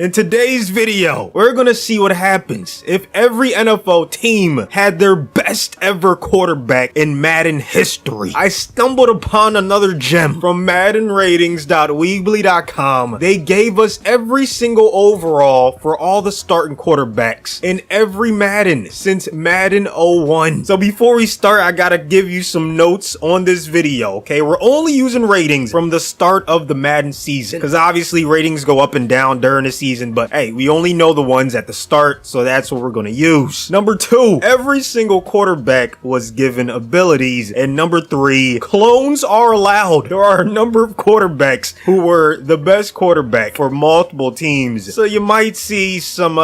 In today's video, we're gonna see what happens if every NFL team had their best ever quarterback in Madden history. I stumbled upon another gem from MaddenRatings.weebly.com. They gave us every single overall for all the starting quarterbacks in every Madden since Madden 01. So before we start, I gotta give you some notes on this video, okay? We're only using ratings from the start of the Madden season, because obviously ratings go up and down during the season, but hey, we only know the ones at the start, so that's what we're gonna use. Number 2, every single quarterback was given abilities. And number 3, clones are allowed. There are a number of quarterbacks who were the best quarterback for multiple teams, so you might see some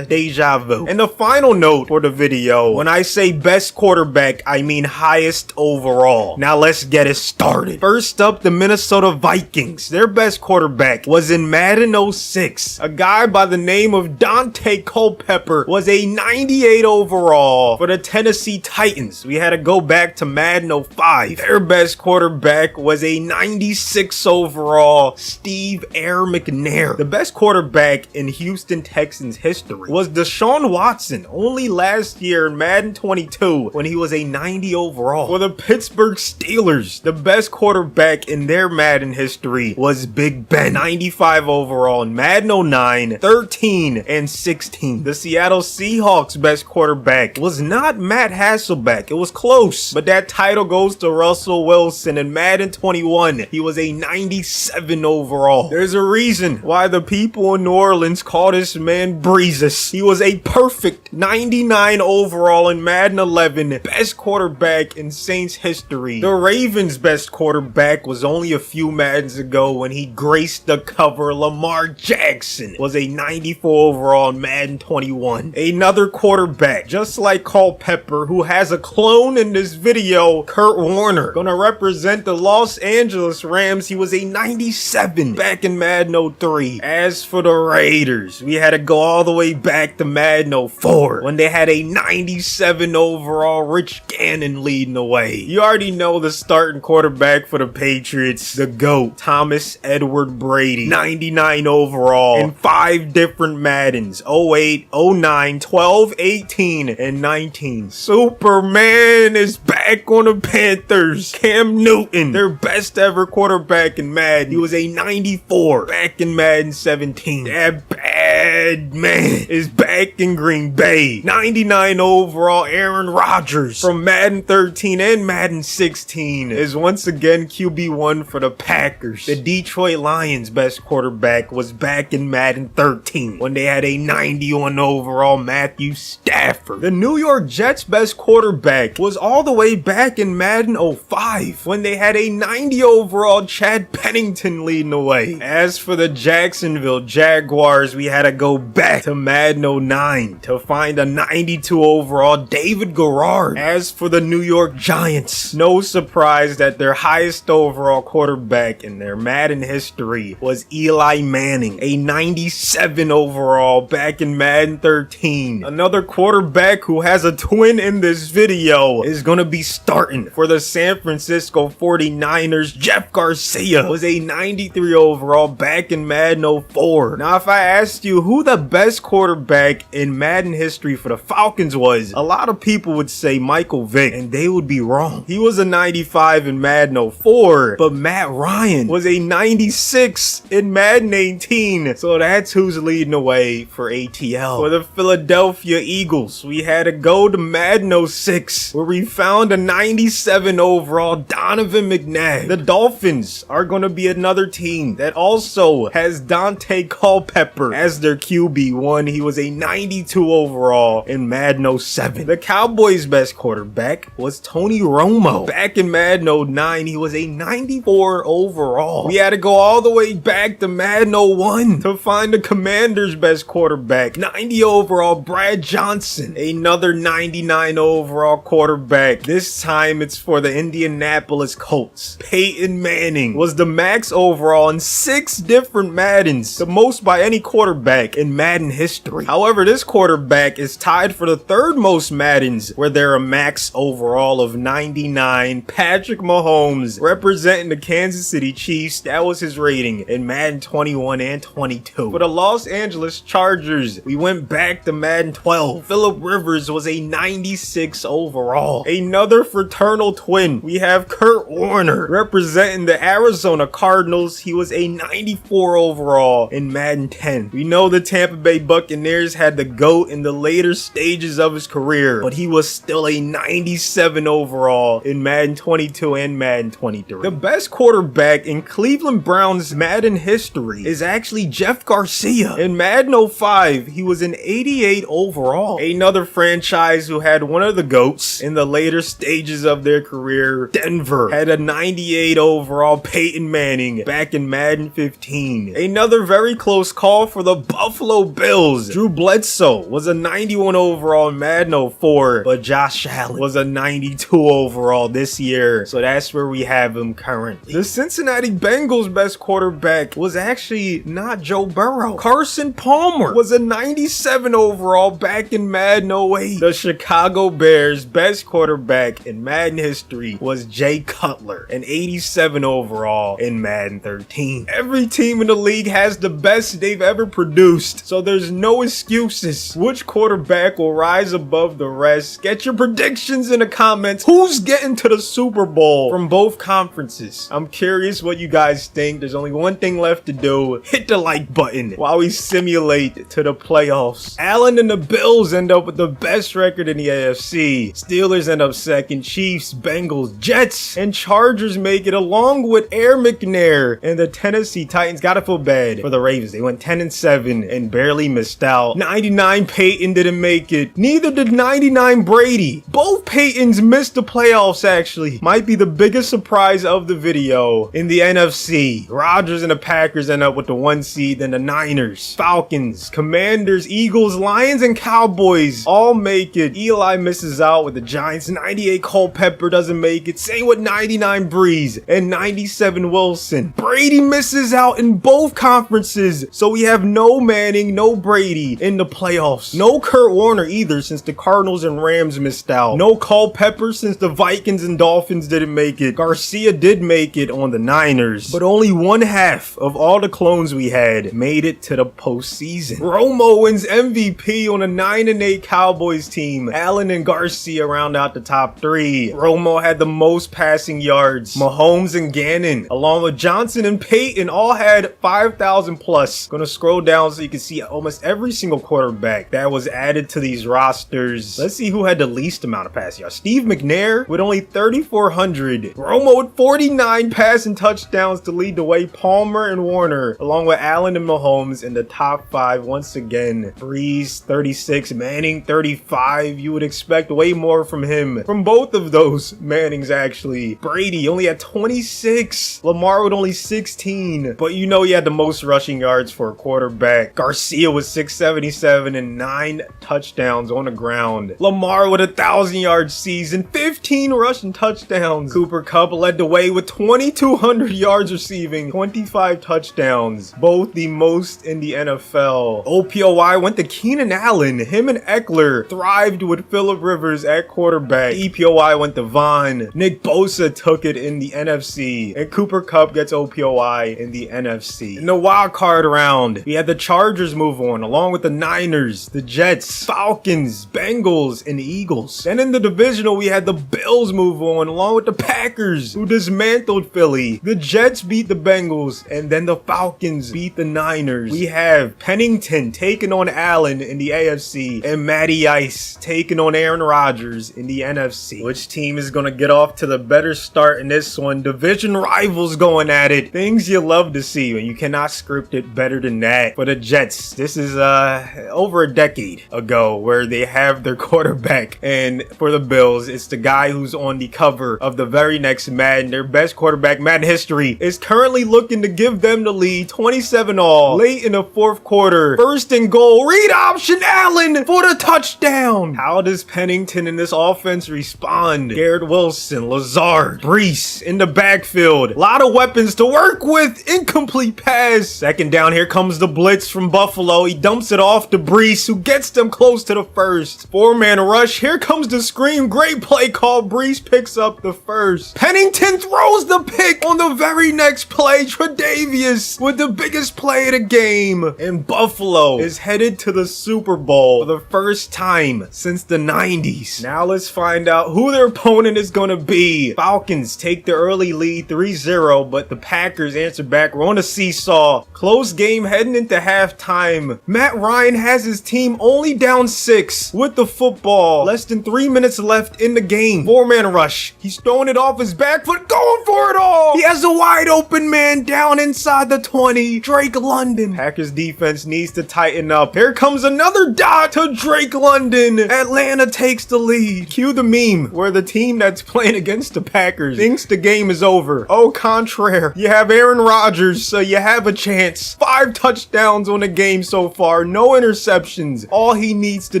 deja vu. And the final note for the video, when I say best quarterback, I mean highest overall. Now let's get it started. First up, the Minnesota Vikings. Their best quarterback was in Madden 06. A guy by the name of Daunte Culpepper was a 98 overall for the Tennessee Titans. We had to go back to Madden 05. Their best quarterback was a 96 overall Steve Air McNair. The best quarterback in Houston Texans history was Deshaun Watson, only last year in Madden 22 when he was a 90 overall. For the Pittsburgh Steelers, the best quarterback in their Madden history was Big Ben, 95 overall in Madden 09, 13, and 16. The Seattle Seahawks best quarterback was not Matt Hasselbeck. It was close, but that title goes to Russell Wilson in Madden 21. He was a 97 overall. There's a reason why the people in New Orleans call this man Breezes. He was a perfect 99 overall in Madden 11, best quarterback in Saints history. The Ravens best quarterback was only a few Maddens ago when he graced the cover. Lamar Jackson was a 94 overall in Madden 21. Another quarterback, just like Culpepper, who has a clone in this video, Kurt Warner, gonna represent the Los Angeles Rams. He was a 97 back in Madden 03. As for the Raiders, we had to go all the way back to Madden 04 when they had a 97 overall Rich Gannon leading the way. You already know the starting quarterback for the Patriots, the GOAT, Thomas Edward Brady, 99 overall in 5 different Maddens, 08, 09, 12, 18, and 19. Superman is back on the Panthers. Cam Newton, their best ever quarterback in Madden. He was a 94 back in Madden 17. That bad man is back in Green Bay. 99 overall Aaron Rodgers from Madden 13 and Madden 16 is once again QB1 for the Packers. The Detroit Lions best quarterback was back in Madden 13 when they had a 91 overall Matthew Stafford. The New York Jets best quarterback was all the way back in Madden 05 when they had a 90 overall Chad Pennington leading the way. As for the Jacksonville Jaguars, we had to go back to Madden 09 to find a 92 overall David Garrard. As for the New York Giants, no surprise that their highest overall quarterback in their Madden history was Eli Manning, a 97 overall back in Madden 13. Another quarterback who has a twin in this video is gonna be starting for the San Francisco 49ers. Jeff Garcia was a 93 overall back in Madden 04. Now, if I asked you who the best quarterback in Madden history for the Falcons was, a lot of people would say Michael Vick, and they would be wrong. He was a 95 in Madden 04, but Matt Ryan was a 96 in Madden 18. So that's who's leading the way for ATL. For the Philadelphia Eagles, we had to go to Madden 06, where we found a 97 overall Donovan McNabb. The Dolphins are going to be another team that also has Daunte Culpepper as their QB1. He was a 92 overall in Madden 07. The Cowboys' best quarterback was Tony Romo. Back in Madden 09, he was a 94 overall. We had to go all the way back to Madden 01 to find the Commanders' best quarterback, 90 overall Brad Johnson. Another 99 overall quarterback. This time it's for the Indianapolis Colts. Peyton Manning was the max overall in 6 different Maddens, the most by any quarterback quarterback in Madden history. However, this quarterback is tied for the third most Maddens, where there are a max overall of 99. Patrick Mahomes, representing the Kansas City Chiefs. That was his rating in Madden 21 and 22. For the Los Angeles Chargers, we went back to Madden 12. Phillip Rivers was a 96 overall. Another fraternal twin. We have Kurt Warner, representing the Arizona Cardinals. He was a 94 overall in Madden 10. We know the Tampa Bay Buccaneers had the GOAT in the later stages of his career, but he was still a 97 overall in Madden 22 and Madden 23. The best quarterback in Cleveland Browns Madden history is actually Jeff Garcia. In Madden 05, he was an 88 overall. Another franchise who had one of the GOATs in the later stages of their career, Denver, had a 98 overall Peyton Manning back in Madden 15. Another very close call for the Buffalo Bills. Drew Bledsoe was a 91 overall in Madden 04, but Josh Allen was a 92 overall this year, so that's where we have him currently. The Cincinnati Bengals best quarterback was actually not Joe Burrow. Carson Palmer was a 97 overall back in Madden 08. The Chicago Bears best quarterback in Madden history was Jay Cutler, an 87 overall in Madden 13. Every team in the league has the best they've ever produced, so there's no excuses. Which quarterback will rise above the rest? Get your predictions in the comments. Who's getting to the Super Bowl from both conferences? I'm curious what you guys think. There's only one thing left to do. Hit the like button while we simulate to the playoffs. Allen and the Bills end up with the best record in the AFC. Steelers end up second. Chiefs, Bengals, Jets, and Chargers make it, along with Air McNair and the Tennessee Titans. Gotta feel bad for the Ravens. They went 10-7 and barely missed out. 99 Peyton didn't make it. Neither did 99 Brady. Both Peytons missed the playoffs, actually. Might be the biggest surprise of the video. In the NFC, Rodgers and the Packers end up with the 1 seed, then the Niners, Falcons, Commanders, Eagles, Lions, and Cowboys all make it. Eli misses out with the Giants. 98 Culpepper doesn't make it. Same with 99 Breeze and 97 Wilson. Brady misses out in both conferences, so we have no Manning, no Brady in the playoffs. No Kurt Warner either, since the Cardinals and Rams missed out. No Culpepper, since the Vikings and Dolphins didn't make it. Garcia did make it on the Niners, but only one half of all the clones we had made it to the postseason. Romo wins MVP on a 9-8 Cowboys team. Allen and Garcia round out the top 3. Romo had the most passing yards. Mahomes and Gannon, along with Johnson and Peyton, all had 5,000 plus. Gonna scroll down so you can see almost every single quarterback that was added to these rosters. Let's see who had the least amount of passing yards. Steve McNair with only 3,400. Romo with 49 passing touchdowns to lead the way. Palmer and Warner, along with Allen and Mahomes, in the top 5 once again. Breeze 36, Manning 35. You would expect way more from him. From both of those Mannings, actually. Brady only had 26. Lamar with only 16. But you know he had the most rushing yards for a quarterback. Garcia with 677 and 9 touchdowns on the ground. Lamar with a 1,000-yard season, 15 rushing touchdowns. Cooper Kupp led the way with 2,200 yards receiving, 25 touchdowns. Both the most in the NFL. OPOY went to Keenan Allen. Him and Eckler thrived with Phillip Rivers at quarterback. EPOY went to Vaughn. Nick Bosa took it in the NFC. And Cooper Kupp gets OPOY in the NFC. In the wild card round, we had the Chargers move on, along with the Niners, the Jets, Falcons, Bengals, and Eagles. Then in the divisional, we had the Bills move on, along with the Packers, who dismantled Philly. The Jets beat the Bengals, and then the Falcons beat the Niners. We have Pennington taking on Allen in the AFC, and Matty Ice taking on Aaron Rodgers in the NFC. Which team is going to get off to the better start in this one? Division rivals going at it. Things you love to see, and you cannot script it better than that. For the Jets, this is over a decade ago where they have their quarterback, and for the Bills, it's the guy who's on the cover of the very next Madden. Their best quarterback Madden history is currently looking to give them the lead, 27-all, late in the 4th quarter. First and goal, read option, Allen for the touchdown. How does Pennington in this offense respond? Garrett Wilson, Lazard, Brees in the backfield. A lot of weapons to work with. Incomplete pass. Second down, here comes the blitz. blitz from Buffalo. He dumps it off to Brees, who gets them close to the first. 4-man rush. Here comes the scream. Great play call. Brees picks up the first. Pennington throws the pick on the very next play. Tre'Davious with the biggest play of the game. And Buffalo is headed to the Super Bowl for the first time since the 90s. Now let's find out who their opponent is going to be. Falcons take the early lead 3-0, but the Packers answer back. We're on a seesaw. Close game heading into halftime. Matt Ryan has his team only down 6 with the football. Less than 3 minutes left in the game. 4-man rush. He's throwing it off his back foot, going for it all. He has a wide open man down inside the 20. Drake London. Packers defense needs to tighten up. Here comes another dot to Drake London. Atlanta takes the lead. Cue the meme where the team that's playing against the Packers thinks the game is over. Au contraire, you have Aaron Rodgers, so you have a chance. 5 touchdowns on the game so far, no interceptions. All he needs to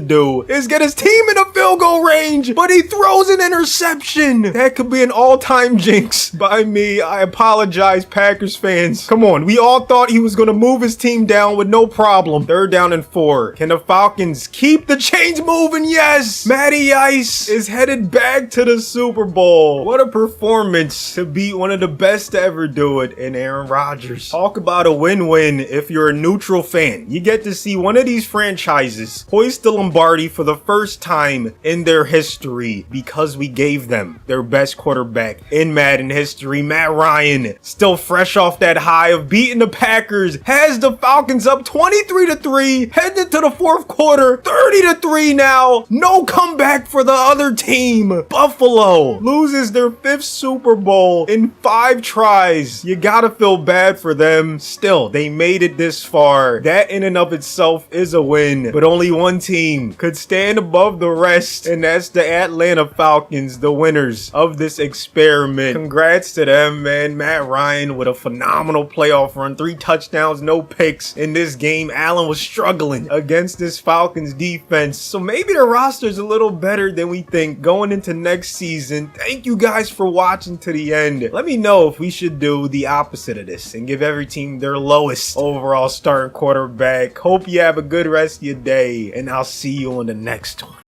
do is get his team in a field goal range, but he throws an interception. That could be an all-time jinx by me. I apologize, Packers fans. Come on, we all thought he was going to move his team down with no problem. 3rd down and 4. Can the Falcons keep the chains moving? Yes! Matty Ice is headed back to the Super Bowl. What a performance to beat one of the best to ever do it in Aaron Rodgers. Talk about a win-win if you're a neutral fan. You get to see one of these franchises hoist the Lombardi for the first time in their history because we gave them their best quarterback in Madden history. Matt Ryan, still fresh off that high of beating the Packers, has the Falcons up 23-3, heading into the 4th quarter, 30-3 now. No comeback for the other team. Buffalo loses their 5th Super Bowl in 5 tries. You gotta feel bad for them. Still, they made it this far. That in and of itself is a win, but only one team could stand above the rest, and that's the Atlanta Falcons, the winners of this experiment. Congrats to them, man. Matt Ryan with a phenomenal playoff run, 3 touchdowns, no picks in this game. Allen was struggling against this Falcons defense, so maybe the roster is a little better than we think going into next season. Thank you guys for watching to the end. Let me know if we should do the opposite of this and give every team their lowest overall starting quarterback. Hope you have a good rest of your day, and I'll see you on the next one.